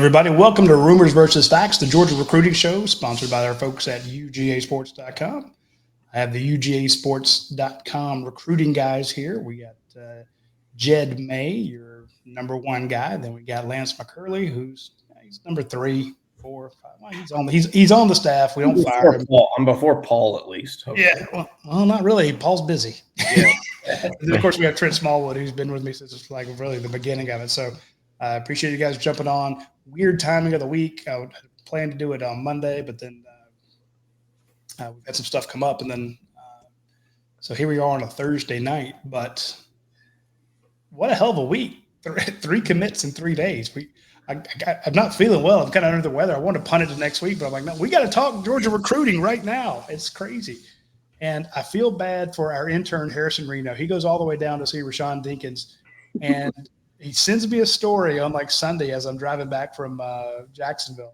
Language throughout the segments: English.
everybody. Welcome to Rumors versus Facts, the Georgia recruiting show, sponsored by our folks at UGAsports.com. I have the UGAsports.com recruiting guys here. We got Jed May, your number one guy. Then we got Lance McCurley, he's number 3, 4, 5. Well, he's on the staff. We don't fire him. I'm before Paul, at least. Hopefully. Yeah, well, not really. Paul's busy. Yeah. And then, of course, we have Trent Smallwood, who's been with me since like really the beginning of it. So I appreciate you guys jumping on. Weird timing of the week. I would plan to do it on Monday, but then we've had some stuff come up, and then so here we are on a Thursday night. But what a hell of a week! 3 commits in 3 days. I'm not feeling well. I'm kind of under the weather. I want to punt it to next week, but I'm like, no, we got to talk Georgia recruiting right now. It's crazy. And I feel bad for our intern, Harrison Reno. He goes all the way down to see Rasean Dinkins. And he sends me a story on like Sunday as I'm driving back from Jacksonville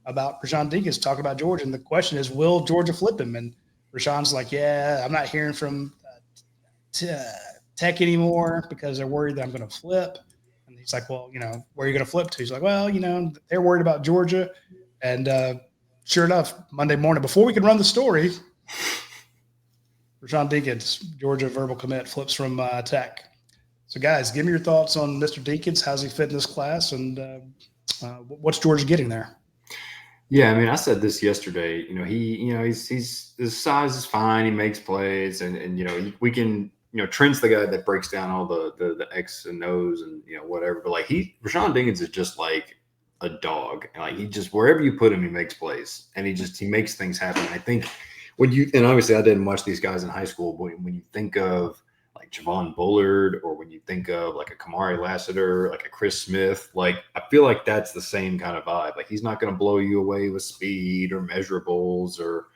about Rasean Dinkins talking about Georgia. And the question is, will Georgia flip him? And Rashawn's like, yeah, I'm not hearing from Tech anymore because they're worried that I'm going to flip. And he's like, well, where are you going to flip to? He's like, well, they're worried about Georgia. And sure enough, Monday morning, before we could run the story, Rasean Dinkins, Georgia verbal commit, flips from Tech. So, guys, give me your thoughts on Mr. Dinkins. How's he fit in this class, and what's Georgia getting there? Yeah, I mean, I said this yesterday. He's his size is fine. He makes plays, and we can. Trent's the guy that breaks down all the X and O's and whatever. But like Rasean Dinkins is just like a dog, and like he just wherever you put him, he makes plays, and he makes things happen. I think and obviously I didn't watch these guys in high school, but when you think of like Javon Bullard, or when you think of like a Kamari Lassiter, like a Chris Smith, like I feel like that's the same kind of vibe. Like he's not going to blow you away with speed or measurables or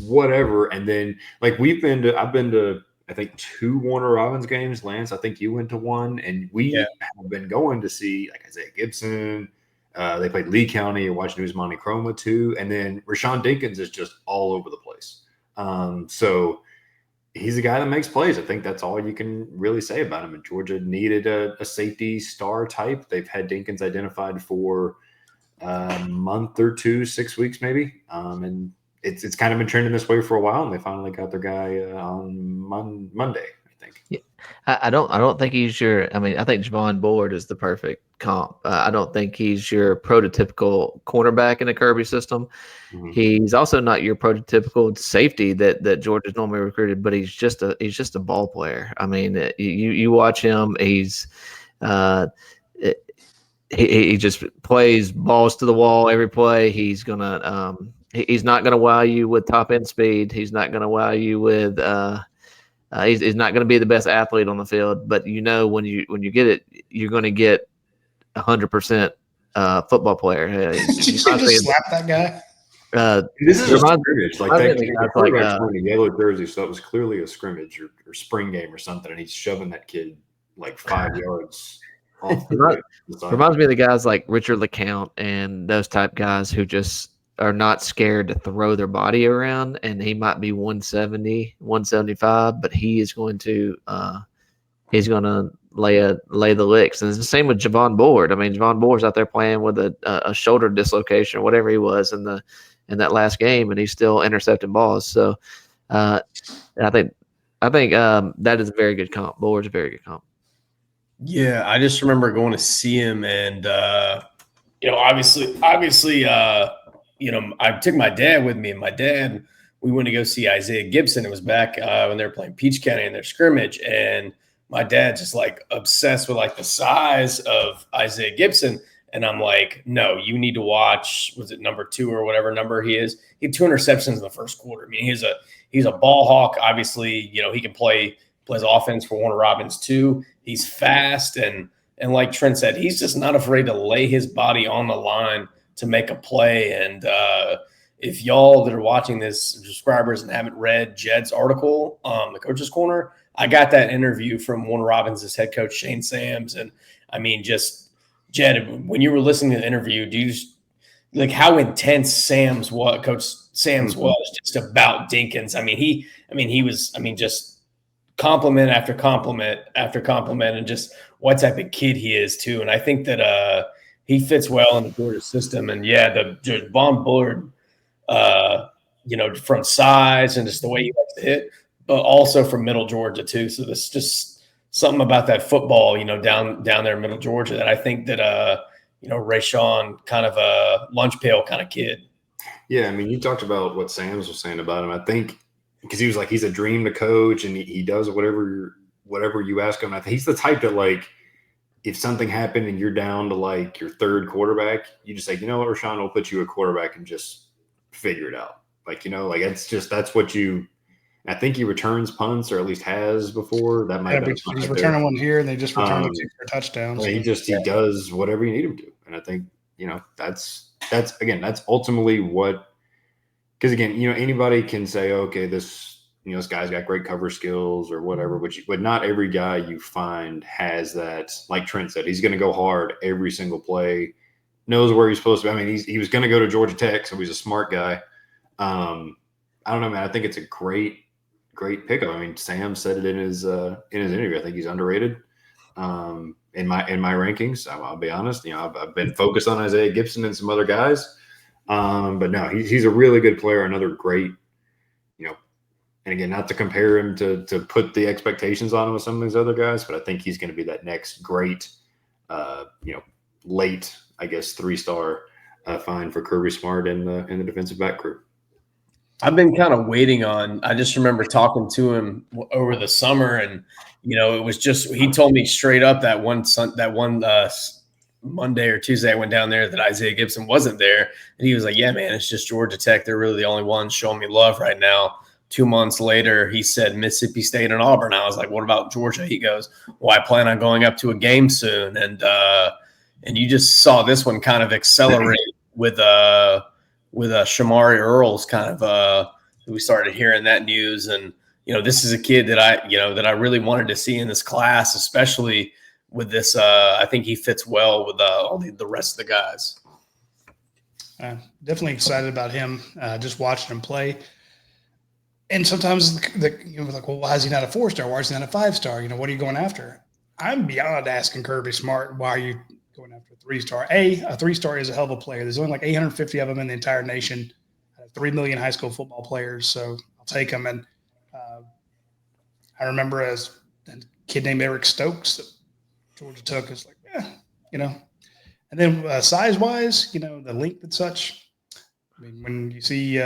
whatever. And then like I've been to I think 2 Warner Robins games. Lance, I think you went to one, and we have been going to see like Isaiah Gibson. They played Lee County and watched Usmani Chroma too, and then Rasean Dinkins is just all over the place. So he's a guy that makes plays. I think that's all you can really say about him. And Georgia needed a safety star type. They've had Dinkins identified for a month or 2, 6 weeks maybe, and it's kind of been trending this way for a while, and they finally got their guy on Monday, I think. Yeah. I don't think he's your. I mean, I think Javon Bullard is the perfect comp. I don't think he's your prototypical cornerback in the Kirby system. Mm-hmm. He's also not your prototypical safety that Georgia's normally recruited, but he's just a ball player. I mean, you watch him. He's he just plays balls to the wall every play. He's gonna he's not gonna wow you with top end speed. He's not gonna wow you with he's not going to be the best athlete on the field, but when you get it, you're going to get 100% football player. Did you just slap that guy? This is a scrimmage. Like the quarterback's wearing a yellow jersey, so it was clearly a scrimmage or spring game or something, and he's shoving that kid like 5 yards off the reminds me of the guys like Richard LeCount and those type guys who just are not scared to throw their body around, and he might be 170, 175, but he is going to lay the licks. And it's the same with Javon Bullard. I mean, Javon Bullard's out there playing with a shoulder dislocation or whatever he was in that last game, and he's still intercepting balls. So I think that is a very good comp. Bullard's a very good comp. Yeah, I just remember going to see him, and obviously. I took my dad with me, and we went to go see Isaiah Gibson. It was back when they were playing Peach County in their scrimmage, and my dad just like obsessed with like the size of Isaiah Gibson. And I'm like, no, you need to watch, was it number 2 or whatever number he is? He had 2 interceptions in the first quarter. I mean, he's a ball hawk. Obviously, he can plays offense for Warner Robins too. He's fast, and like Trent said, he's just not afraid to lay his body on the line to make a play. And if y'all that are watching this, subscribers, and haven't read Jed's article, the Coach's Corner, I got that interview from Warner Robins' head coach, Shane Sams. And I mean, just Jed, when you were listening to the interview, do you just like how intense Coach Sams was just about Dinkins? He was just compliment after compliment after compliment, and just what type of kid he is too. And I think that he fits well in the Georgia system. And yeah, the Javon Bullard, from size and just the way he likes to hit, but also from Middle Georgia too. So there's just something about that football, down there in Middle Georgia that I think that Rasean, kind of a lunch pail kind of kid. Yeah, I mean, you talked about what Sam's was saying about him. I think because he was like, he's a dream to coach, and he does whatever you ask him. I think he's the type that, like, if something happened and you're down to like your third quarterback, you just say, you know what, Rasean, will put you a quarterback and just figure it out. Like, that's what you. I think he returns punts, or at least has before. That might be he's returning one here, and they just returned it for a touchdown. He does whatever you need him to, and I think that's ultimately what. Because again, anybody can say, okay, this guy's got great cover skills or whatever, but not every guy you find has that. Like Trent said, he's going to go hard every single play, knows where he's supposed to be. I mean, he was going to go to Georgia Tech, so he's a smart guy. I don't know, man. I think it's a great pickup. I mean, Sam said it in his interview. I think he's underrated in my rankings. I'll be honest. I've been focused on Isaiah Gibson and some other guys, but no, he's a really good player. Another great, and again, not to compare him to put the expectations on him with some of these other guys, but I think he's going to be that next great, late, I guess, 3-star find for Kirby Smart in the defensive back crew. I've been kind of waiting on. I just remember talking to him over the summer, and it was just he told me straight up that one Monday or Tuesday I went down there that Isaiah Gibson wasn't there, and he was like, "Yeah, man, it's just Georgia Tech. They're really the only ones showing me love right now." 2 months later, he said Mississippi State and Auburn. I was like, "What about Georgia?" He goes, "Well, I plan on going up to a game soon," and you just saw this one kind of accelerate with Shamari Earls kind of we started hearing that news, and this is a kid that I really wanted to see in this class, especially with this. I think he fits well with all the rest of the guys. Definitely excited about him. Just watching him play, and sometimes like, well, why is he not a 4-star? Why is he not a 5-star? What are you going after? I'm beyond asking Kirby Smart, why are you going after a 3-star? A 3-star is a hell of a player. There's only like 850 of them in the entire nation. 3 million high school football players, so I'll take them. And I remember as a kid named Eric Stokes that Georgia took. It's like, And then size-wise, the length and such. I mean, when you see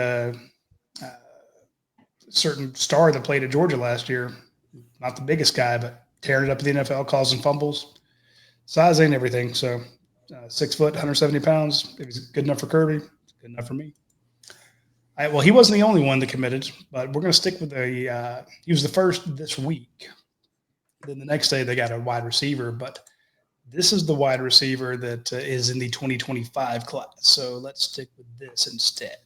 certain star that played at Georgia last year, not the biggest guy, but tearing it up in the NFL, causing fumbles. Size ain't everything. So 6 foot, 170 pounds. If he's good enough for Kirby, it's good enough for me. Well, he wasn't the only one that committed, but we're going to stick with he was the first this week. Then the next day they got a wide receiver, but this is the wide receiver that is in the 2025 class. So let's stick with this instead.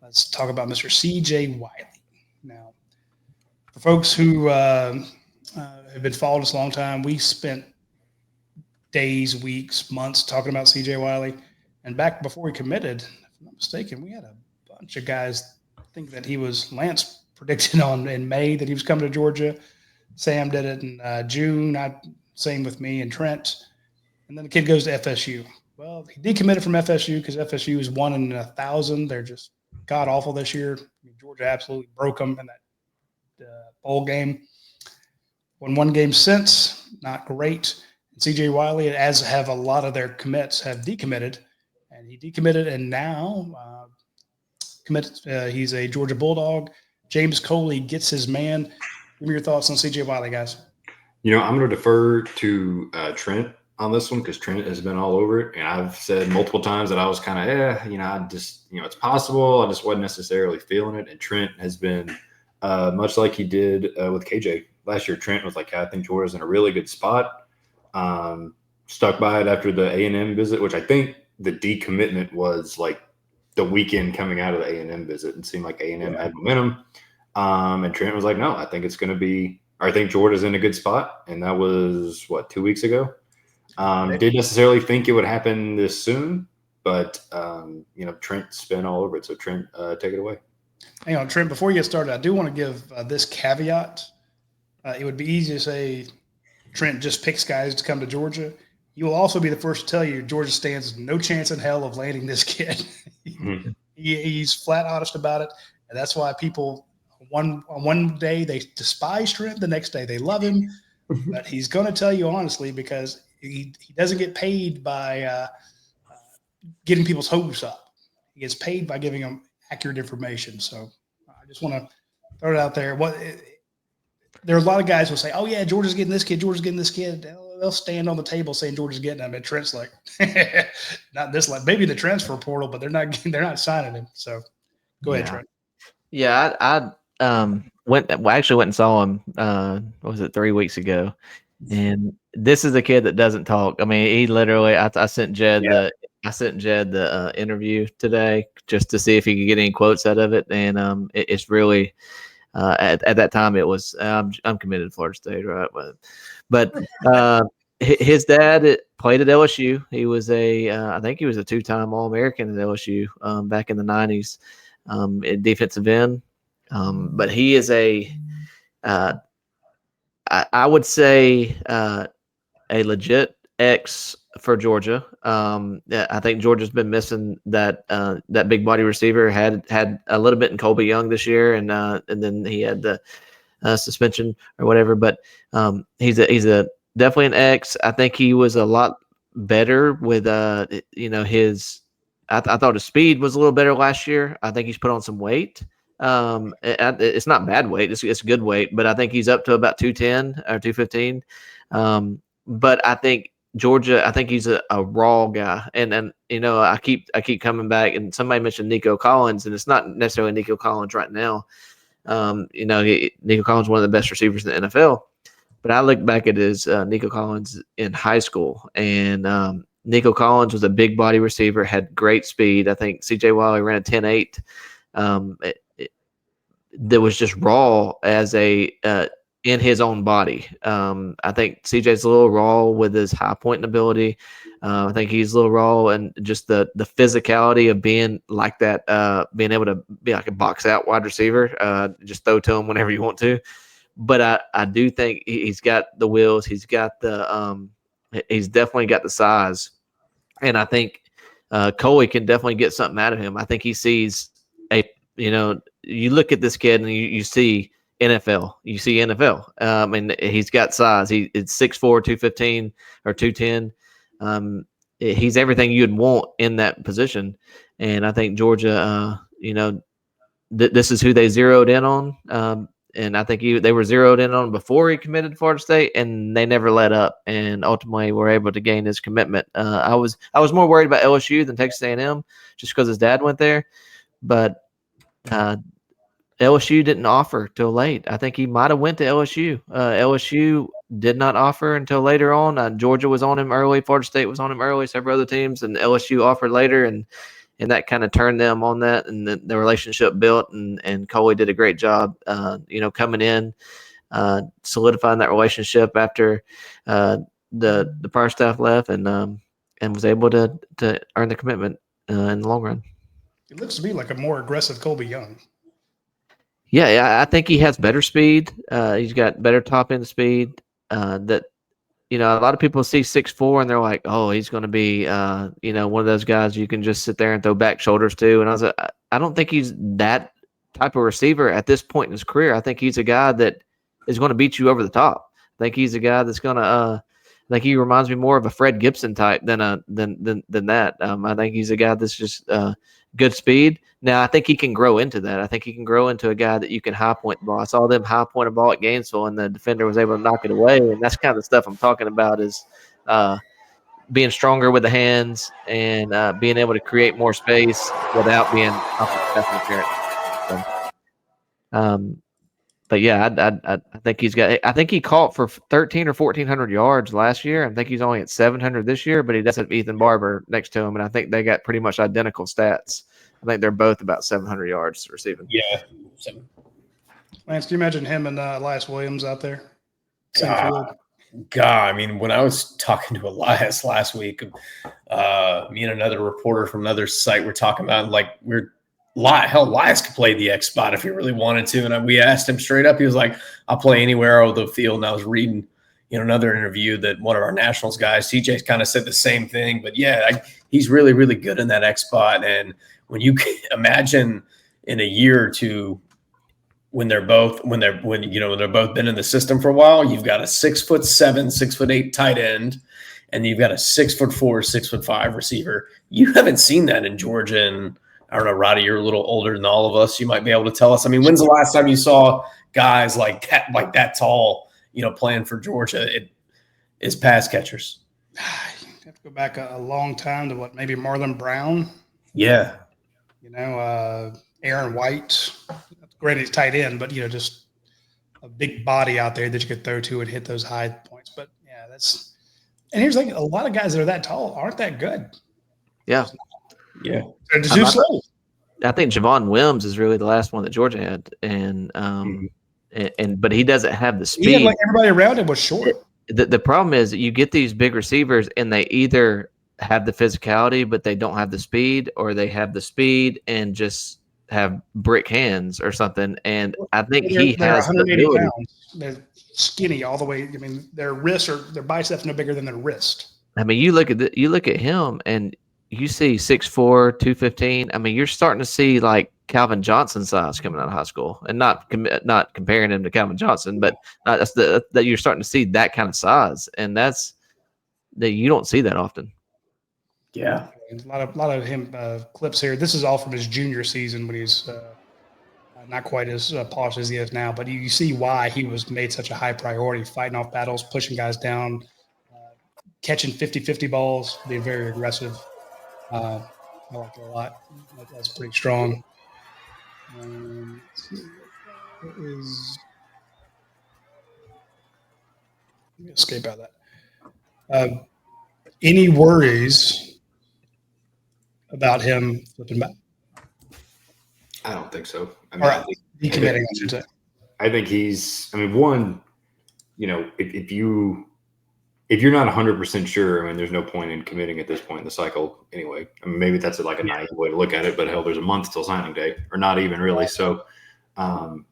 Let's talk about Mr. C.J. Wiley. Now, for folks who have been following us a long time, we spent days, weeks, months talking about C.J. Wiley. And back before he committed, if I'm not mistaken, we had a bunch of guys think that Lance predicted in May that he was coming to Georgia. Sam did it in June. Same with me and Trent. And then the kid goes to FSU. Well, he decommitted from FSU because FSU is 1 in 1,000. They're just god awful this year. Georgia absolutely broke them in that bowl game. Won 1 game since, not great. And C.J. Wiley, as have a lot of their commits, have decommitted. And he decommitted and now he's a Georgia Bulldog. James Coley gets his man. Give me your thoughts on C.J. Wiley, guys. I'm going to defer to Trent on this one because Trent has been all over it. And I've said multiple times that I was kind of, I just, it's possible. I just wasn't necessarily feeling it. And Trent has been much like he did with KJ last year. Trent was like, I think Georgia's in a really good spot. Stuck by it after the A&M visit, which I think the decommitment was like the weekend coming out of the A&M visit. It seemed like A&M had momentum. And Trent was like, no, I think it's going to be – I think Georgia's in a good spot. And that was, 2 weeks ago? Didn't necessarily think it would happen this soon, but, Trent's been all over it. So, Trent, take it away. Hang on, Trent, before you get started, I do want to give this caveat. It would be easy to say Trent just picks guys to come to Georgia. he will also be the first to tell you Georgia stands no chance in hell of landing this kid. He's flat honest about it, and that's why people on one day they despise Trent, the next day they love him. But he's going to tell you honestly because he doesn't get paid by getting people's hopes up. He gets paid by giving them accurate information. So I just want to throw it out there. There are a lot of guys who say, "Oh yeah, Georgia's getting this kid. Georgia's getting this kid." They'll stand on the table saying Georgia's getting him, and Trent's like, "Not this like maybe the transfer portal, but they're not signing him." So go ahead, Trent. Yeah, I actually went and saw him. What was it, 3 weeks ago? And this is the kid that doesn't talk. I mean, he literally. I sent Jed the interview today just to see if he could get any quotes out of it, and it's really. At that time, it was I'm committed to Florida State, right? But his dad played at LSU. He was I think he was a 2-time All-American at LSU back in the 90s at defensive end. But he is I would say a legit X for Georgia. I think Georgia's been missing that big body receiver. Had a little bit in Colby Young this year, and then he had the suspension or whatever. But he's a definitely an X. I think he was a lot better with his. I thought his speed was a little better last year. I think he's put on some weight. It's not bad weight. It's good weight, but I think he's up to about 210 or 215. But I think Georgia, I think he's a raw guy, and I keep coming back. And somebody mentioned Nico Collins, and it's not necessarily Nico Collins right now. Nico Collins is one of the best receivers in the NFL. But I look back at his Nico Collins in high school, and Nico Collins was a big body receiver, had great speed. I think C.J. Wiley ran a 10.8. That was just raw as in his own body. I think CJ's a little raw with his high pointing ability. I think he's a little raw, and just the physicality of being like that, being able to be like a box out wide receiver, just throw to him whenever you want to. But I do think he's got the wheels. He's got he's definitely got the size, and I think Coley can definitely get something out of him. I think he sees you look at this kid and you see NFL. You see NFL. And he's got size. It's 6'4", 215 or 210. He's everything you'd want in that position. And I think Georgia, this is who they zeroed in on. And I think they were zeroed in on before he committed to Florida State, and they never let up. And ultimately, were able to gain his commitment. I was more worried about LSU than Texas A&M, just because his dad went there. But LSU didn't offer till late. I think he might have went to LSU. LSU did not offer until later on. Georgia was on him early. Florida State was on him early. Several other teams, and LSU offered later, and that kind of turned them on that, and the relationship built. And Coley did a great job, coming in, solidifying that relationship after the prior staff left, and was able to earn the commitment in the long run. It looks to me like a more aggressive Colby Young. Yeah, I think he has better speed. He's got better top end speed. A lot of people see 6'4" and they're like, "Oh, he's going to be, one of those guys you can just sit there and throw back shoulders to." And I was like, I don't think he's that type of receiver at this point in his career. I think he's a guy that is going to beat you over the top. I think he's a guy that's going to. I think he reminds me more of a Fred Gibson type than that. I think he's a guy that's just good speed. Now, I think he can grow into that. I think he can grow into a guy that you can high point the ball. I saw them high point a ball at Gainesville, and the defender was able to knock it away. And that's kind of the stuff I'm talking about, is being stronger with the hands and being able to create more space without being apparent. But yeah, I think he's got. I think he caught for 1,300 or 1,400 yards last year. I think he's only at 700 this year, but he does have Ethan Barber next to him, and I think they got pretty much identical stats. I think they're both about 700 yards receiving. Yeah. Lance, can you imagine him and Elias Williams out there? God, I mean, when I was talking to Elias last week, me and another reporter from another site were talking about, like, Elias could play the X spot if he really wanted to. And we asked him straight up. He was like, "I'll play anywhere over the field." And I was reading, another interview that one of our nationals guys, CJ's kind of said the same thing. But yeah, he's really, really good in that X spot. And when you imagine in a year or two, when they're both been in the system for a while, you've got a 6'7", 6'8" tight end, and you've got a 6'4", 6'5" receiver. You haven't seen that in Georgia. And I don't know, Roddy, you're a little older than all of us. You might be able to tell us. I mean, when's the last time you saw guys like that tall, playing for Georgia? It is pass catchers. You have to go back a long time to maybe Marlon Brown. Yeah. Aaron White. Great, he's tight end, but just a big body out there that you could throw to and hit those high points. But yeah, and here's a lot of guys that are that tall aren't that good. Yeah. Yeah. They're just too slow. I think Javon Wims is really the last one that Georgia had. And but he doesn't have the speed. Everybody around him was short. The problem is that you get these big receivers and they either have the physicality, but they don't have the speed, or they have the speed and just have brick hands or something. And I think he has 180 pounds. They're skinny all the way. I mean, their biceps no bigger than their wrist. I mean, you look at him and you see 6'4", 215. I mean, you're starting to see like Calvin Johnson size coming out of high school, and not comparing him to Calvin Johnson, but that you're starting to see that kind of size, and that you don't see that often. Yeah. A lot of him clips here. This is all from his junior season when he's not quite as polished as he is now. But you see why he was made such a high priority, fighting off battles, pushing guys down, catching 50-50 balls, being very aggressive. I like it a lot. That's pretty strong. Let's see. Let me escape out of that. Any worries about him flipping back? I don't think so. I mean, decommitting, I should say. I think he's. I mean, one, if you're not 100% sure, I mean, there's no point in committing at this point in the cycle anyway. I mean, maybe that's like a naive way to look at it, but hell, there's a month till signing day, or not even really. So, but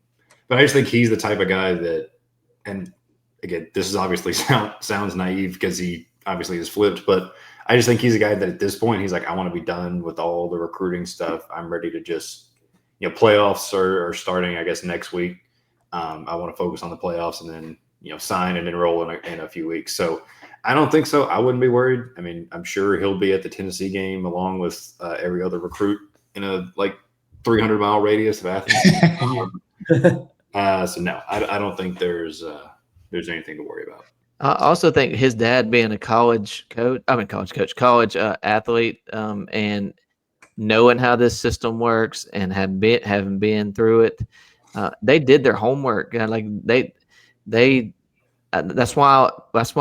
I just think he's the type of guy that, and again, this is obviously sounds naive because he obviously is flipped, but I just think he's a guy that at this point, he's like, I want to be done with all the recruiting stuff. I'm ready to just, playoffs are starting, I guess, next week. I want to focus on the playoffs and then, sign and enroll in a few weeks. So I don't think so. I wouldn't be worried. I mean, I'm sure he'll be at the Tennessee game along with every other recruit in a 300-mile radius of Athens. So no, I don't think there's anything to worry about. I also think his dad being a college athlete, and knowing how this system works and having been through it, they did their homework. That's why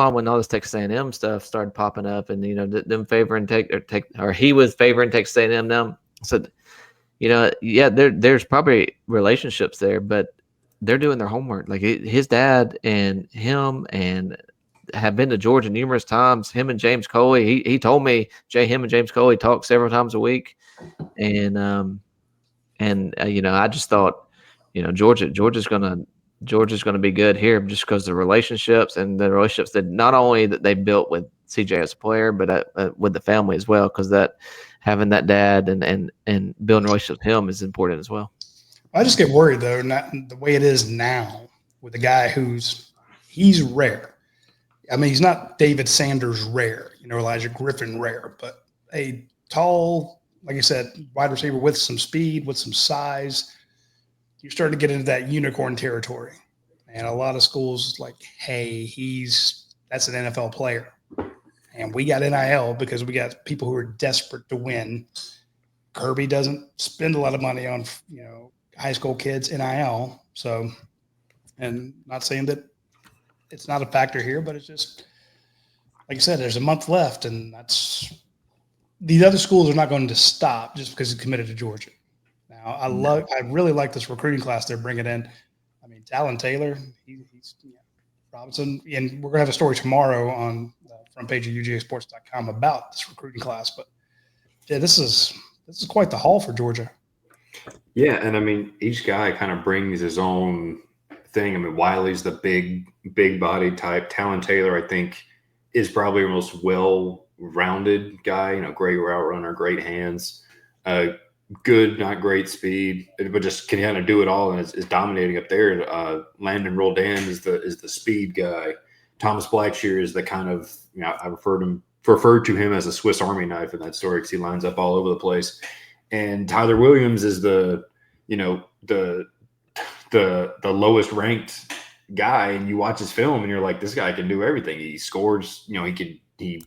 when all this Texas A&M stuff started popping up, and them favoring he was favoring Texas A&M now. So there's probably relationships there, but they're doing their homework. Like his dad and him and have been to Georgia numerous times. Him and James Coley, he told me him and James Coley talk several times a week, and I just thought, Georgia's gonna be good here just because the relationships that not only that they built with CJ as a player, but with the family as well, because that having that dad and building relationships with him is important as well. I just get worried though, not the way it is now with a guy he's rare. I mean, he's not David Sanders rare, Elijah Griffin rare, but a tall, like you said, wide receiver with some speed, with some size. You're starting to get into that unicorn territory. And a lot of schools like, hey, that's an NFL player. And we got NIL because we got people who are desperate to win. Kirby doesn't spend a lot of money on, high school kids NIL. So, and not saying that it's not a factor here, but it's just, like I said, there's a month left, and these other schools are not going to stop just because he's committed to Georgia. Now, I really like this recruiting class they're bringing in. I mean, Talon Taylor, he's Robinson, and we're going to have a story tomorrow on the front page of UGAsports.com about this recruiting class. But yeah, this is quite the haul for Georgia. Yeah, and I mean, each guy kind of brings his own thing. I mean, Wiley's the big body type. Talon Taylor, I think, is probably the most well-rounded guy. Great route runner, great hands, good, not great speed, but just can kind of do it all and is dominating up there. Landon Roldan is the speed guy. Thomas Blackshear is the kind of, I referred to him as a Swiss Army knife in that story because he lines up all over the place. And Tyler Williams is the lowest ranked guy, and you watch his film and you're like, this guy can do everything. He scores, he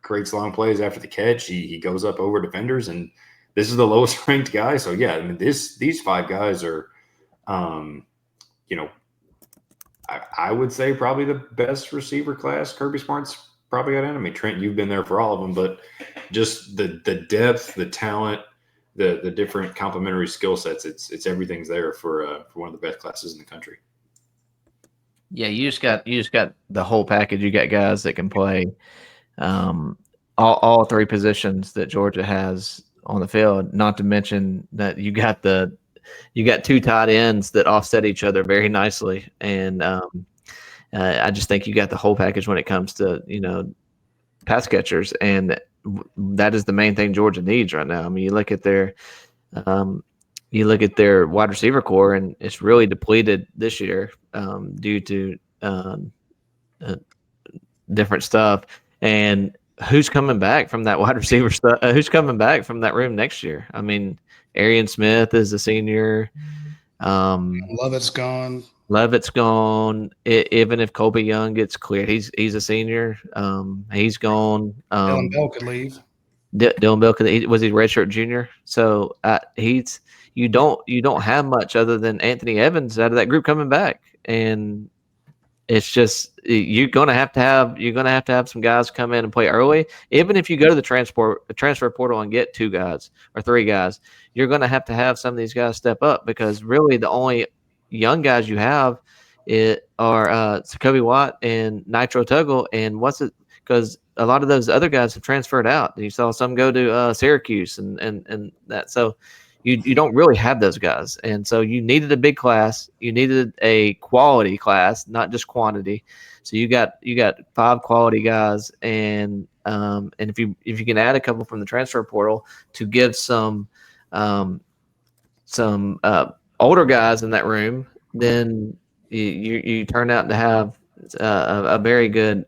creates long plays after the catch. He goes up over defenders, and this is the lowest ranked guy. So yeah, I mean, these 5 guys are, I would say probably the best receiver class Kirby Smart's probably got in. I mean, Trent, you've been there for all of them, but just the depth, the talent, the different complementary skill sets, it's everything's there for one of the best classes in the country. Yeah, you just got the whole package. You got guys that can play all 3 positions that Georgia has on the field. Not to mention that you got 2 tight ends that offset each other very nicely, and I just think you got the whole package when it comes to pass catchers, and that is the main thing Georgia needs right now. I mean, you look at their wide receiver core, and it's really depleted this year due to different stuff. And who's coming back from that wide receiver stuff? Who's coming back from that room next year? I mean, Arian Smith is a senior. Lovett's gone. Even if Colby Young gets cleared, he's a senior. He's gone. Dylan Bell could leave. Dylan Bell was he redshirt junior? So you don't have much other than Anthony Evans out of that group coming back, and it's just you're gonna have to have some guys come in and play early. Even if you go to the transfer portal and get 2 guys or 3 guys, you're gonna have to have some of these guys step up, because really the only young guys you have are Jacoby Watt and Nitro Tuggle, and because a lot of those other guys have transferred out. You saw some go to Syracuse and that. So you don't really have those guys, and so you needed a big class. You needed a quality class, not just quantity. So you got 5 quality guys, and if you can add a couple from the transfer portal to give some older guys in that room, then you turn out to have a very good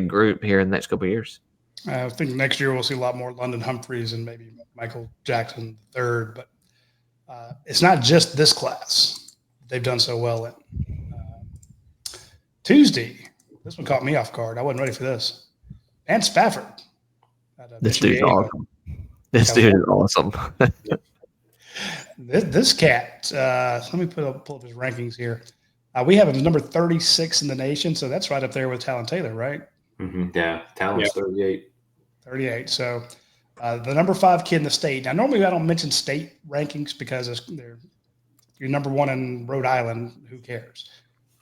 group here in the next couple of years. I think next year we'll see a lot more London Humphreys and maybe Michael Jackson III, but it's not just this class they've done so well in. Tuesday, this one caught me off guard. I wasn't ready for this. Vance Spafford. This dude's awesome. This dude is awesome. This cat, let me pull up his rankings here. We have him number 36 in the nation, so that's right up there with Talon Taylor, right? Mm-hmm. Yeah, Talon's 38. 38. So the number 5 kid in the state. Now, normally I don't mention state rankings because you're number 1 in Rhode Island. Who cares?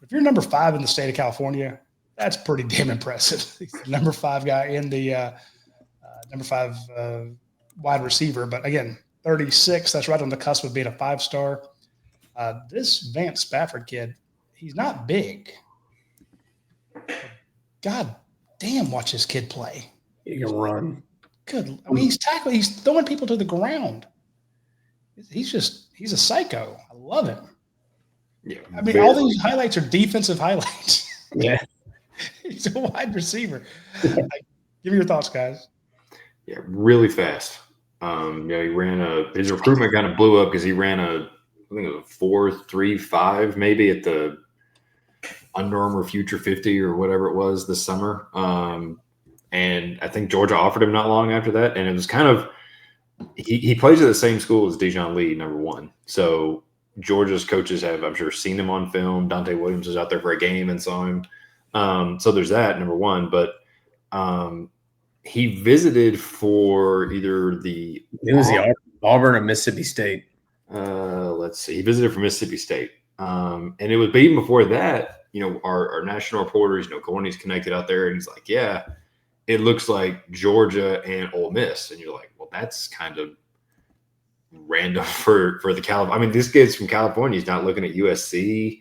If you're number 5 in the state of California, that's pretty damn impressive. He's the number 5 guy in the number 5 wide receiver. But again, 36, that's right on the cusp of being a 5-star. This Vance Spafford kid, he's not big. God damn, watch this kid play. He can run. Good. I mean, he's tackling. He's throwing people to the ground. He's a psycho. I love him. Yeah. I mean, all these highlights are defensive highlights. Yeah. He's a wide receiver. Give me your thoughts, guys. Yeah, really fast. He ran his recruitment kind of blew up because he ran I think it was a 4.35 maybe at the Under Armour Future 50 or whatever it was this summer. And I think Georgia offered him not long after that. And it was kind of he plays at the same school as Dijon Lee, number 1. So Georgia's coaches have, I'm sure, seen him on film. Dante Williams was out there for a game and saw him. So there's that, number 1. But he visited for either it was the Auburn or Mississippi State. Let's see. He visited for Mississippi State. And it was, but even before that, our national reporters, Gorney's connected out there, and he's like, yeah, it looks like Georgia and Ole Miss. And you're like, well, that's kind of random for the California. I mean, this kid's from California. He's not looking at USC.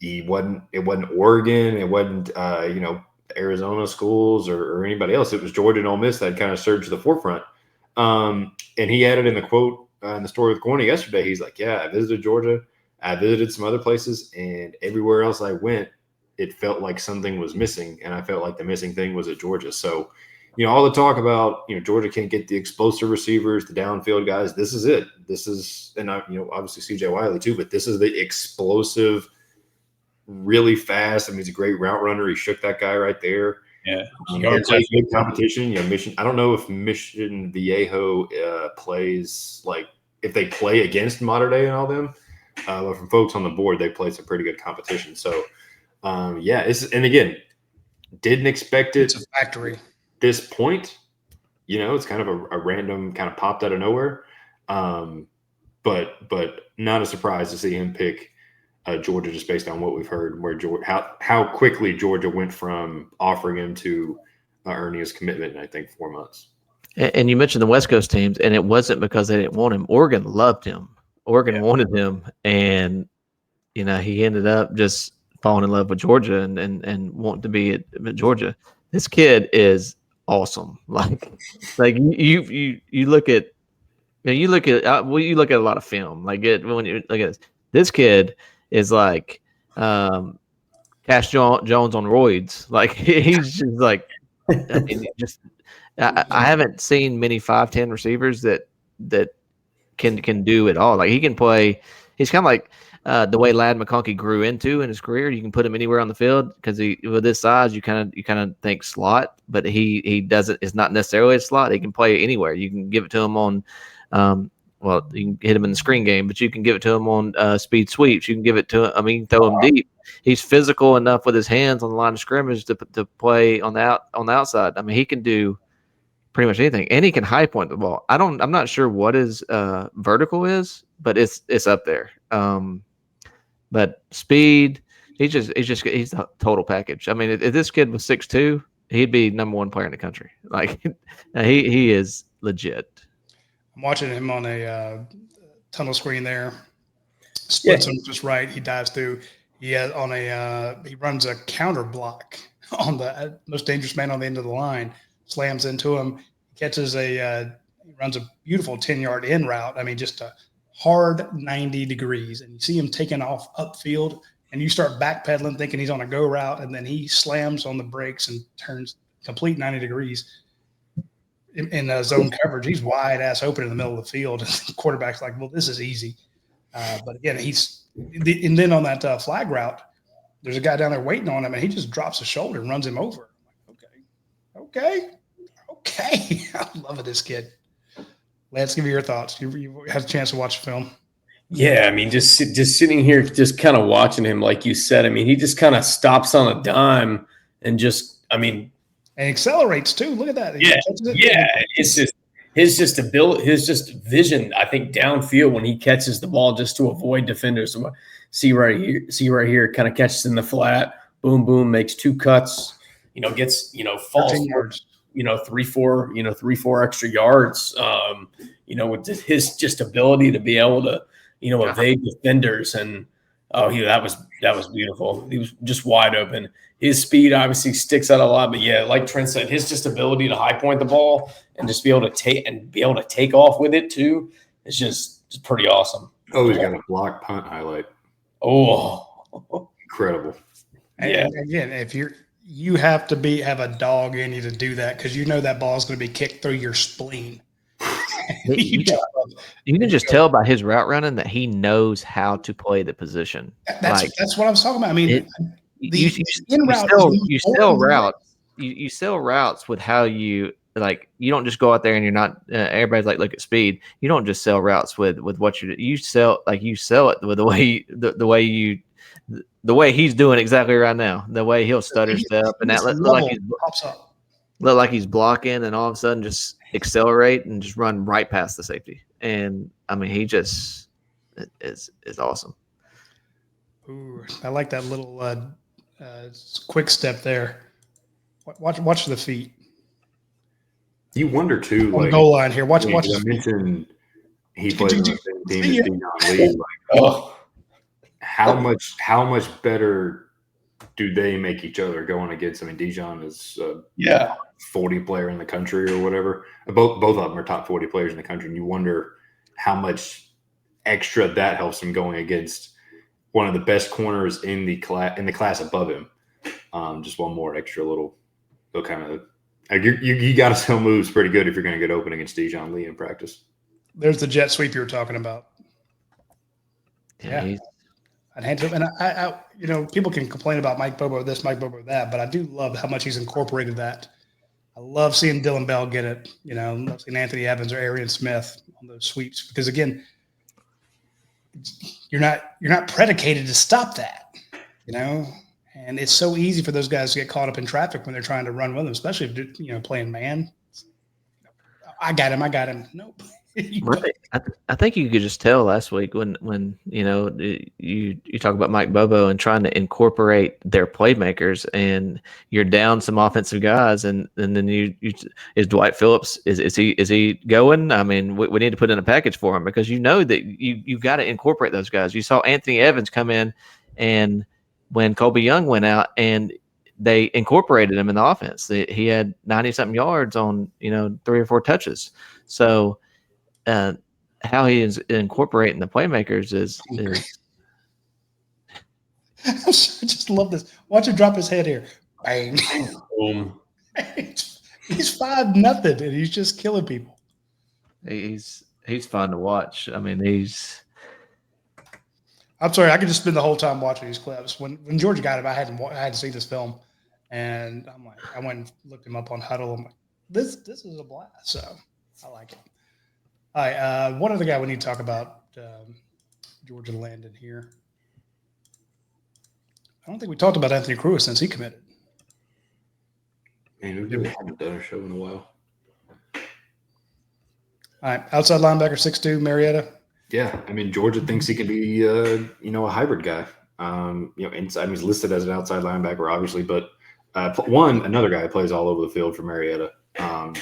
It wasn't Oregon. It wasn't, Arizona schools or anybody else. It was Georgia and Ole Miss that kind of surged to the forefront. And he added in the quote in the story with Corny yesterday, he's like, yeah, I visited Georgia. I visited some other places, and everywhere else I went, it felt like something was missing, and I felt like the missing thing was at Georgia. So, all the talk about, Georgia can't get the explosive receivers, the downfield guys. This is it. This is, and obviously CJ Wiley too, but this is the explosive, really fast. I mean, he's a great route runner. He shook that guy right there. Yeah. They play big competition. Mission. I don't know if Mission Viejo plays, like, if they play against Mater Dei and all them. But from folks on the board, they played some pretty good competition. So, and again, didn't expect it. It's a factory. This point, it's kind of a random kind of popped out of nowhere. But not a surprise to see him pick Georgia just based on what we've heard, where how quickly Georgia went from offering him to earning his commitment in, I think, 4 months. And you mentioned the West Coast teams, and it wasn't because they didn't want him. Oregon loved him. Oregon wanted him, and he ended up just falling in love with Georgia and wanting to be at Georgia. This kid is awesome. Like you look at you look at a lot of film. Like when you look at this kid is like Cash Jones on roids. Like he's just like I haven't seen many 5'10" receivers that can do it all. Like he can play. He's kind of like the way Ladd McConkey grew into in his career. You can put him anywhere on the field because with his size, you kind of think slot, but he doesn't. It's not necessarily a slot. He can play anywhere. You can give it to him on. You can hit him in the screen game, but you can give it to him on speed sweeps. You can give it to him. I mean, throw him deep. He's physical enough with his hands on the line of scrimmage to play on the outside. I mean, he can do pretty much anything, and he can high point the ball. I'm not sure what his vertical is, but it's up there. But speed, he's a total package. I mean, if this kid was 6'2", he'd be number one player in the country. Like he is legit. I'm watching him on a tunnel screen there. Splits him just right. He dives through. He runs a counter block on the most dangerous man on the end of the line. Slams into him. Catches he runs a beautiful 10-yard in route. I mean, just a hard 90 degrees, and you see him taking off upfield, and you start backpedaling thinking he's on a go route, and then he slams on the brakes and turns complete 90 degrees. In zone coverage, he's wide ass open in the middle of the field. And the quarterback's like, well, this is easy. But again, and then on that flag route, there's a guy down there waiting on him, and he just drops his shoulder and runs him over. I'm like, okay. I'm loving this kid. Lance, give me your thoughts. You had a chance to watch the film. Yeah, I mean, just sitting here, just kind of watching him, like you said. I mean, he just kind of stops on a dime and and accelerates too. Look at that. It's just his ability, his vision. I think downfield when he catches the ball just to avoid defenders. See right here, kind of catches in the flat. Boom, boom, makes 2 cuts. Gets falls yards. 3-4 extra yards. With his ability to be able to evade defenders, and that was beautiful. He was just wide open. His speed obviously sticks out a lot, but yeah, like Trent said, his ability to high point the ball and just be able to take off with it too is just pretty awesome. Oh, he's got a block punt highlight. Oh, incredible! Yeah. And again, if you have to have a dog in you to do that, because that ball is going to be kicked through your spleen. You can just tell by his route running that he knows how to play the position. That's what I was talking about. I mean, you sell routes with how you like. You don't just go out there and you're not. Everybody's like, look at speed. You don't just sell routes with what you sell. Like you sell it with the way he's doing exactly right now. The way he'll stutter step and that look like he's blocking, and all of a sudden just accelerate and just run right past the safety. And I mean, he just is awesome. Ooh, I like that little quick step there. Watch the feet. You wonder too, on goal line here. Watch. I mentioned he plays on the same team as Dion Lee. how much better do they make each other going against? I mean, Dijon is 40 player in the country or whatever. Both of them are top 40 players in the country, and you wonder how much extra that helps him going against one of the best corners in the class above him. Just one more extra little kind of. You got to sell moves pretty good if you're going to get open against Dijon Lee in practice. There's the jet sweep you were talking about. Yeah. I'd hand to him. And I people can complain about Mike Bobo this, Mike Bobo that, but I do love how much he's incorporated that. I love seeing Dylan Bell get it. I love seeing Anthony Evans or Arian Smith on those sweeps because, again, you're not predicated to stop that, And it's so easy for those guys to get caught up in traffic when they're trying to run with them, especially if playing man. I got him. Nope. Right. I think you could just tell last week when you talk about Mike Bobo and trying to incorporate their playmakers, and you're down some offensive guys, and then you is Dwight Phillips is he going? I mean, we need to put in a package for him because that you got to incorporate those guys. You saw Anthony Evans come in, and when Colby Young went out, and they incorporated him in the offense. He had 90-something yards on 3 or 4 touches. So. How he is incorporating the playmakers is I just love this. Watch him drop his head here. Bang. Boom. He's 5-0, and he's just killing people. He's fun to watch. I mean, I'm sorry, I could just spend the whole time watching these clips. When Georgia got him, I had to see this film, and I'm like, I went and looked him up on Huddle. I'm like, this is a blast. So I like it. All right, one other guy we need to talk about, Georgia Landon here. I don't think we talked about Anthony Kruah since he committed. Man, we haven't done a show in a while. All right, outside linebacker, 6'2", Marietta. Yeah, I mean, Georgia thinks he can be, a hybrid guy. Inside, he's listed as an outside linebacker, obviously, but another guy plays all over the field for Marietta. I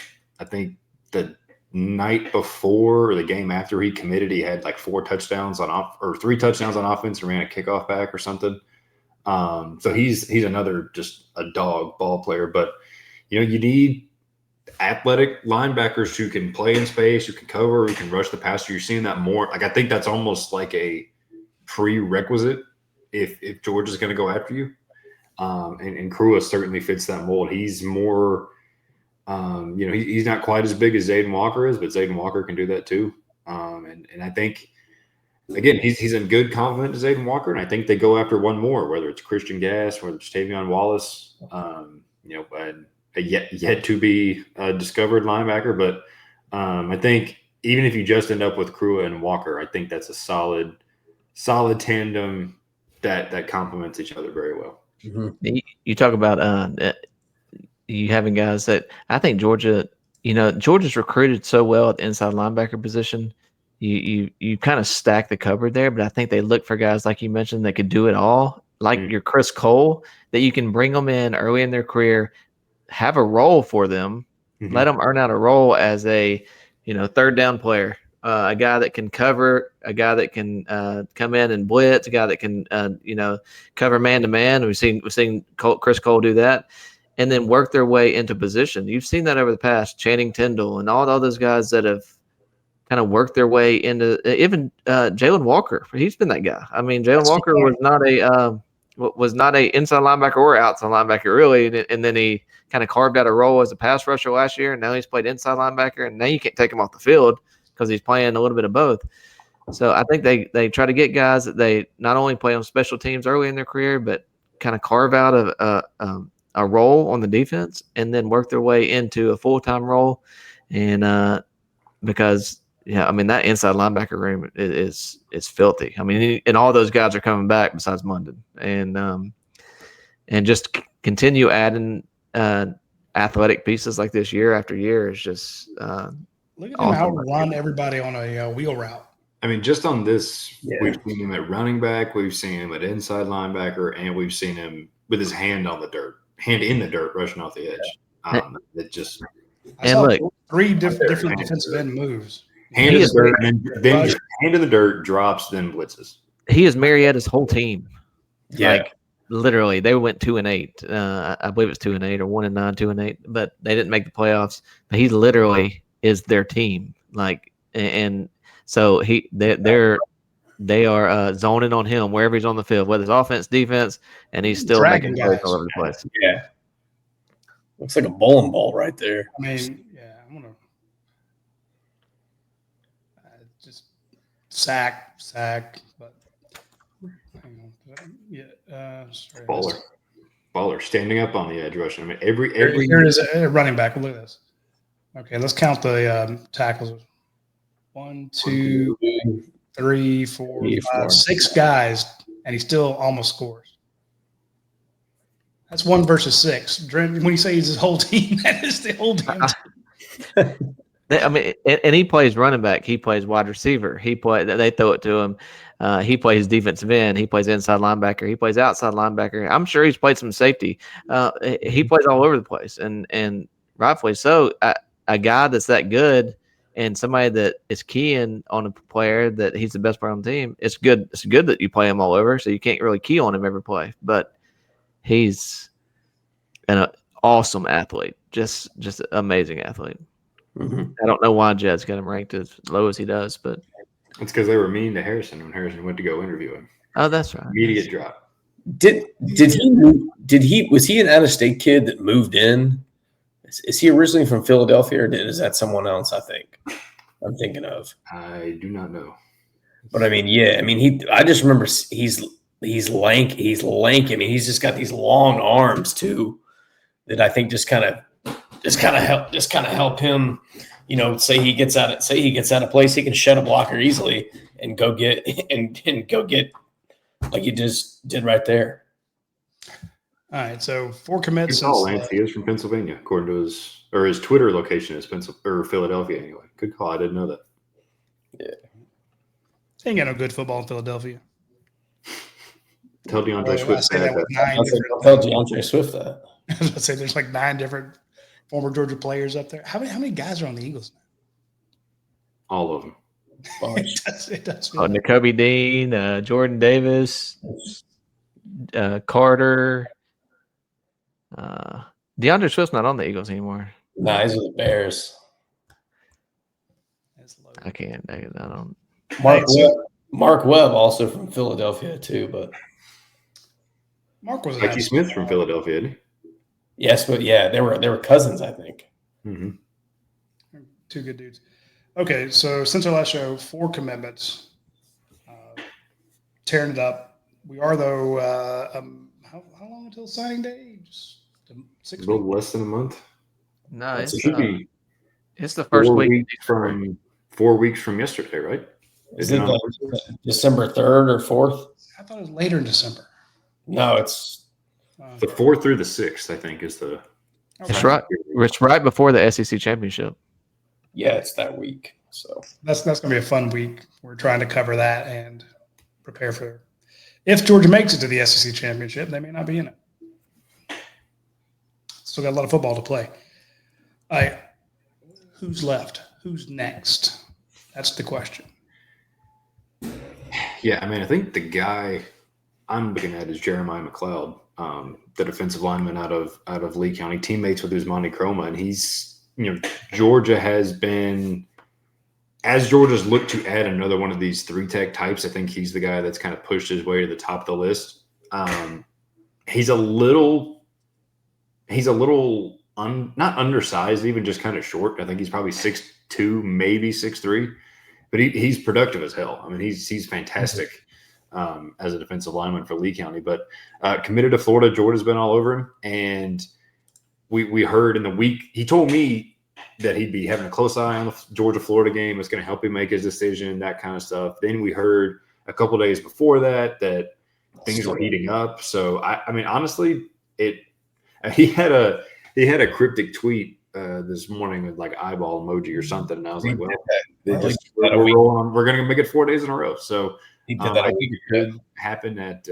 think the night before or the game after he committed, he had like 3 touchdowns on offense and ran a kickoff back or something. So he's another just a dog ball player. But you need athletic linebackers who can play in space, who can cover, who can rush the passer. You're seeing that more. Like I think that's almost like a prerequisite if Georgia's going to go after you. And Kruah certainly fits that mold. He's more. He's not quite as big as Zayden Walker is, but Zayden Walker can do that too. And I think, again, he's in good complement to Zayden Walker, and I think they go after one more, whether it's Christian Gass, whether it's Tavion Wallace, and a yet to be discovered linebacker. But I think even if you just end up with Kruah and Walker, I think that's a solid tandem that complements each other very well. Mm-hmm. You talk about you having guys that I think Georgia's recruited so well at the inside linebacker position. You kind of stack the cupboard there, but I think they look for guys like you mentioned that could do it all, like your Chris Cole, that you can bring them in early in their career, have a role for them, let them earn out a role as a third down player, a guy that can cover, a guy that can come in and blitz, a guy that can cover man to man. We've seen Chris Cole do that. And then work their way into position. You've seen that over the past, Channing Tindall and all those guys that have kind of worked their way into even Jalen Walker. He's been that guy. I mean, Jalen Walker was not a inside linebacker or outside linebacker really, and then he kind of carved out a role as a pass rusher last year, and now he's played inside linebacker, and now you can't take him off the field because he's playing a little bit of both. So I think they try to get guys that they not only play on special teams early in their career, but kind of carve out a role on the defense and then work their way into a full-time role. And because, that inside linebacker room is filthy. I mean, and all those guys are coming back besides Munden. And just continue adding athletic pieces like this year after year is just look at him outrun everybody on a wheel route. I mean, just on this, we've seen him at running back, we've seen him at inside linebacker, and we've seen him with his hand in the dirt, rushing off the edge. It just look, 3 different defensive end moves. Hand in the dirt, drops, then blitzes. he is Marietta's whole team. Yeah. Like literally, they went 2-8. I believe it's 2-8 or 1-9, 2-8, but they didn't make the playoffs. But he literally is their team. Like, and so they are zoning on him wherever he's on the field, whether it's offense, defense, and he's still Dragging making plays guys. all over the place. Yeah. Looks like a bowling ball right there. I mean, yeah, I'm gonna just sack, but hang on. Yeah, sorry. Baller standing up on the edge rushing. I mean, every Here it is, a running back. Look at this. Okay, let's count the tackles. 1, 2, 3, 4, 5, 6 guys, and he still almost scores. That's 1 versus 6. When you say he's his whole team, that is the whole damn team. I mean, and he plays running back. He plays wide receiver. They throw it to him. He plays defensive end. He plays inside linebacker. He plays outside linebacker. I'm sure he's played some safety. He plays all over the place, and rightfully so. A guy that's that good and somebody that is keying on a player that he's the best player on the team. It's good. It's good that you play him all over, so you can't really key on him every play. But he's an awesome athlete, just an amazing athlete. Mm-hmm. I don't know why Jed's got him ranked as low as he does, but it's because they were mean to Harrison when Harrison went to go interview him. Oh, that's right. Immediate drop. Was he an out-of-state kid that moved in? Is he originally from Philadelphia, or is that someone else? I think I'm thinking of. I do not know. But I mean, yeah, I mean, I just remember he's lank. He's lank. I mean, he's just got these long arms too, that I think just kind of help him. You know, say he gets out of place, he can shut a blocker easily and go get like he just did right there. All right, so 4 commits. Lance, he is from Pennsylvania, according to his Twitter location is Philadelphia anyway. Good call. I didn't know that. Yeah. Ain't got no good football in Philadelphia. Tell DeAndre Swift that. Tell DeAndre Swift that. I was about to say there's like 9 different former Georgia players up there. How many guys are on the Eagles now? All of them. It does N'Kobe Dean, Jordan Davis, Carter. DeAndre Swift's not on the Eagles anymore. Nah, he's with the Bears. I can't. I don't. Mark Webb also from Philadelphia too, but Mark was Mikey Smith from Philadelphia, isn't he? Yes, but yeah, they were cousins, I think. Mm-hmm. 2 good dudes. Okay, so since our last show, 4 commitments, tearing it up. We are though. How long until signing day? Just 6 weeks. A little less than a month. No, it should be. It's the first week from 4 weeks from yesterday, right? Is it December 3rd or 4th? I thought it was later in December. No, it's the 4th through the 6th. I think is the. Okay. It's right. It's right before the SEC championship. Yeah, it's that week. So that's going to be a fun week. We're trying to cover that and prepare for if Georgia makes it to the SEC championship, they may not be in it. Still got a lot of football to play. All right, who's left? Who's next? That's the question. Yeah, I mean, I think the guy I'm looking at is Jeremiah McLeod, the defensive lineman out of Lee County, teammates with Usmani Chroma, and he's, Georgia has been, as Georgia's looked to add another one of these 3-tech types, I think he's the guy that's kind of pushed his way to the top of the list. He's a little not undersized, even just kind of short. I think he's probably 6'2", maybe 6'3", but he's productive as hell. I mean, he's fantastic as a defensive lineman for Lee County. But committed to Florida, Georgia's been all over him, and we heard in the week he told me that he'd be having a close eye on the Georgia-Florida game. It's going to help him make his decision, that kind of stuff. Then we heard a couple of days before that things were heating up. So I mean, honestly, he had a cryptic tweet this morning with like eyeball emoji or something, and I was like, well, we're going to make it 4 days in a row. So he did that. I think it could happen at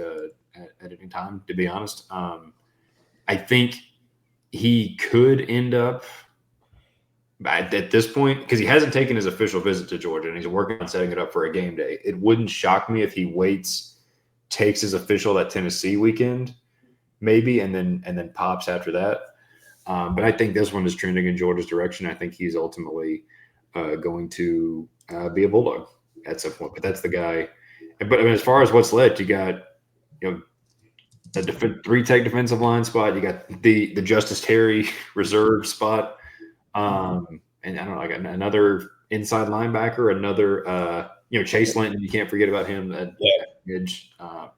any time, to be honest. I think he could end up at this point, because he hasn't taken his official visit to Georgia and he's working on setting it up for a game day, it wouldn't shock me if he takes his official that Tennessee weekend, maybe, and then pops after that. But I think this one is trending in Georgia's direction. I think he's ultimately going to be a Bulldog at some point. But that's the guy. But I mean, as far as what's left, you got a 3-tech defensive line spot. You got the Justice Terry reserve spot. And I don't know, like another inside linebacker, another Chase Linton. You can't forget about him at edge.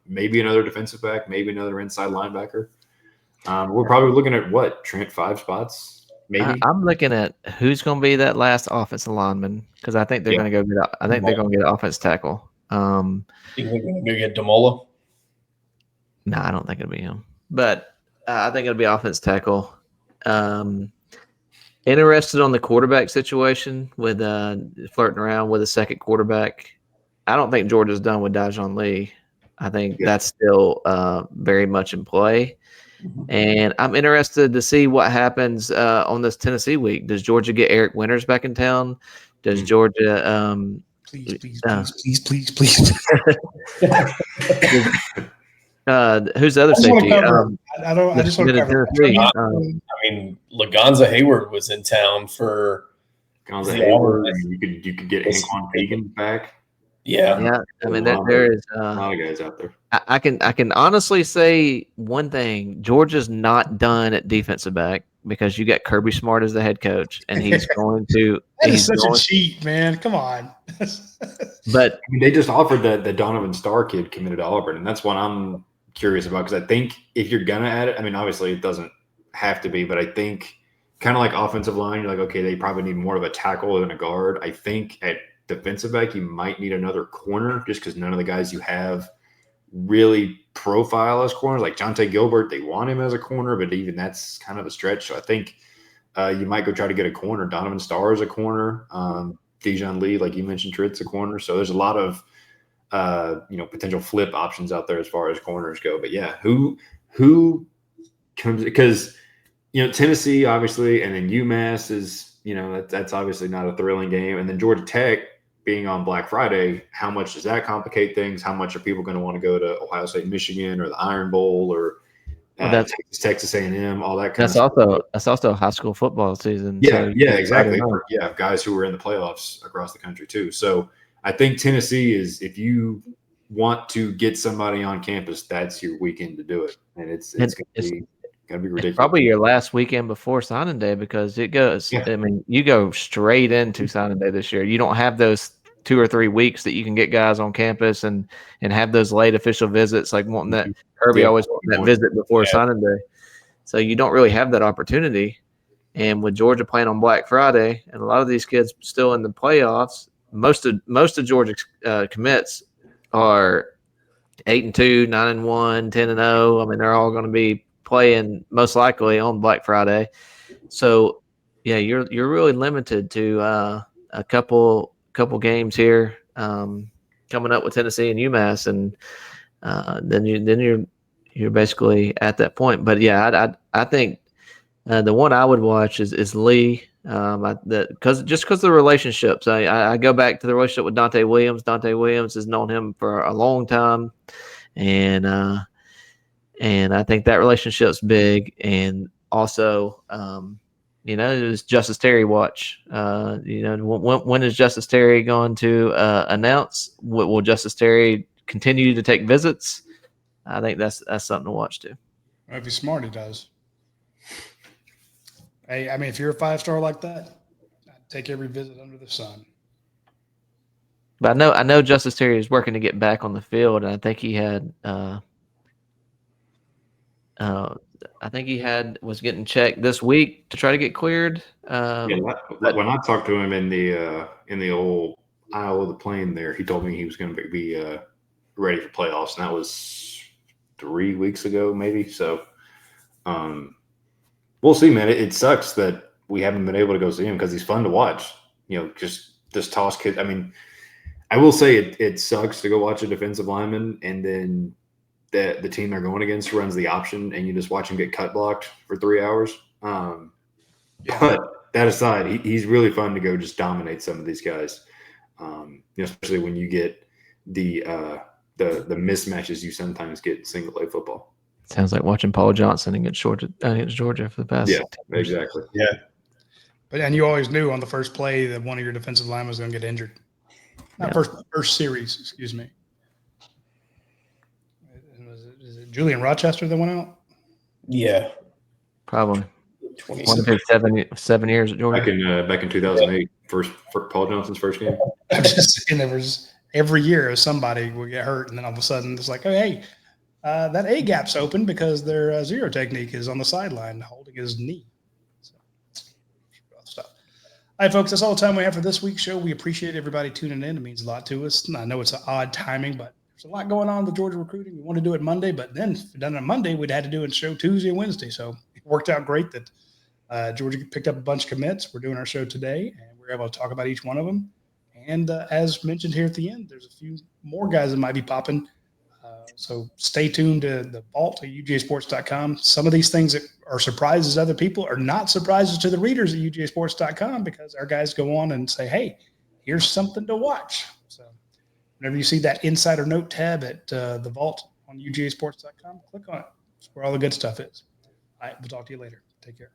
Maybe another defensive back, maybe another inside linebacker. We're probably looking at what, Trent, 5 spots, maybe. I'm looking at who's going to be that last offensive lineman because I think they're going to go get. I think they're going to get an offense tackle. You think they're going to get Demola? No, I don't think it'll be him. But I think it'll be offense tackle. Interested on the quarterback situation with flirting around with a second quarterback. I don't think Georgia's done with Dajon Lee. I think that's still very much in play. And I'm interested to see what happens on this Tennessee week. Does Georgia get Eric Winters back in town? Does Georgia Please. who's the other safety? I just want to cover. I mean, Lagonza Hayward was in town for. Lagonza Hayward. I mean, you could get Anquan Pagan back. Yeah. I mean, there is a lot of guys out there. I can honestly say one thing: Georgia's not done at defensive back because you got Kirby Smart as the head coach, and he's going to. That is such a cheat, man! Come on. But I mean, they just offered the Donovan Starr kid committed to Auburn, and that's what I'm curious about because I think if you're gonna add it, I mean, obviously it doesn't have to be, but I think kind of like offensive line, you're like, okay, they probably need more of a tackle than a guard. I think at defensive back, you might need another corner just because none of the guys you have really profile as corners. Like Jonte Gilbert, they want him as a corner, but even that's kind of a stretch. So I think you might go try to get a corner. Donovan Starr is a corner. Dajon Lee, like you mentioned, Tritt's a corner. So there's a lot of potential flip options out there as far as corners go. But yeah, who comes because Tennessee obviously, and then UMass is that's obviously not a thrilling game, and then Georgia Tech being on Black Friday, how much does that complicate things? How much are people going to want to go to Ohio State, Michigan, or the Iron Bowl, or Texas A&M, all that kind of stuff? That's also high school football season. Yeah, exactly. Yeah, guys who were in the playoffs across the country too. So I think Tennessee is, if you want to get somebody on campus, that's your weekend to do it, and it's going to be ridiculous. It's probably your last weekend before signing day because it goes. Yeah. I mean, you go straight into signing day this year. You don't have those 2 or 3 weeks that you can get guys on campus and have those late official visits, like wanting that. Kirby always wanted that visit before signing day, so you don't really have that opportunity. And with Georgia playing on Black Friday, and a lot of these kids still in the playoffs, most of Georgia's commits are 8-2, 9-1, 10-0. I mean, they're all going to be playing most likely on Black Friday. So yeah, you're really limited to a couple games here coming up with Tennessee and UMass, and then you're basically at that point. But yeah, I think the one I would watch is Lee, because of the relationships. I go back to the relationship with Dante Williams. Dante Williams has known him for a long time, and I think that relationship's big. And also, it was Justice Terry watch. When is Justice Terry going to announce? Will Justice Terry continue to take visits? I think that's something to watch too. If he's smart, he does. Hey, I mean, if you're a 5-star like that, I'd take every visit under the sun. But I know Justice Terry is working to get back on the field, and I think he had was getting checked this week to try to get cleared. When I talked to him in the old aisle of the plane there, he told me he was going to be ready for playoffs, and that was 3 weeks ago, maybe. So, we'll see, man. It sucks that we haven't been able to go see him because he's fun to watch. Just this toss kid. I mean, I will say it sucks to go watch a defensive lineman and then the team they're going against runs the option and you just watch him get cut blocked for 3 hours. But that aside, he's really fun to go just dominate some of these guys. Especially when you get the mismatches you sometimes get in single A football. Sounds like watching Paul Johnson against Georgia for the past. Yeah, exactly. Yeah. And you always knew on the first play that one of your defensive linemen was going to get injured. Not first series, excuse me. Is it Julian Rochester that went out? Yeah. Probably. 7 years at Georgia. Back in 2008, for Paul Johnson's first game. I'm just saying, there was every year somebody would get hurt, and then all of a sudden it's like, oh, hey, that A gap's open because their zero technique is on the sideline holding his knee. So, stuff. All right, folks, that's all the time we have for this week's show. We appreciate everybody tuning in. It means a lot to us. And I know it's an odd timing, but there's a lot going on with Georgia recruiting. We want to do it Monday, but then if we'd done it on Monday, we'd had to do it show Tuesday and Wednesday. So it worked out great that Georgia picked up a bunch of commits. We're doing our show today, and we're able to talk about each one of them. And as mentioned here at the end, there's a few more guys that might be popping. So stay tuned to the vault at UGAsports.com. Some of these things that are surprises to other people are not surprises to the readers at UGAsports.com, because our guys go on and say, hey, here's something to watch. So whenever you see that insider note tab at the vault on UGAsports.com, click on it. That's where all the good stuff is. All right, we'll talk to you later. Take care.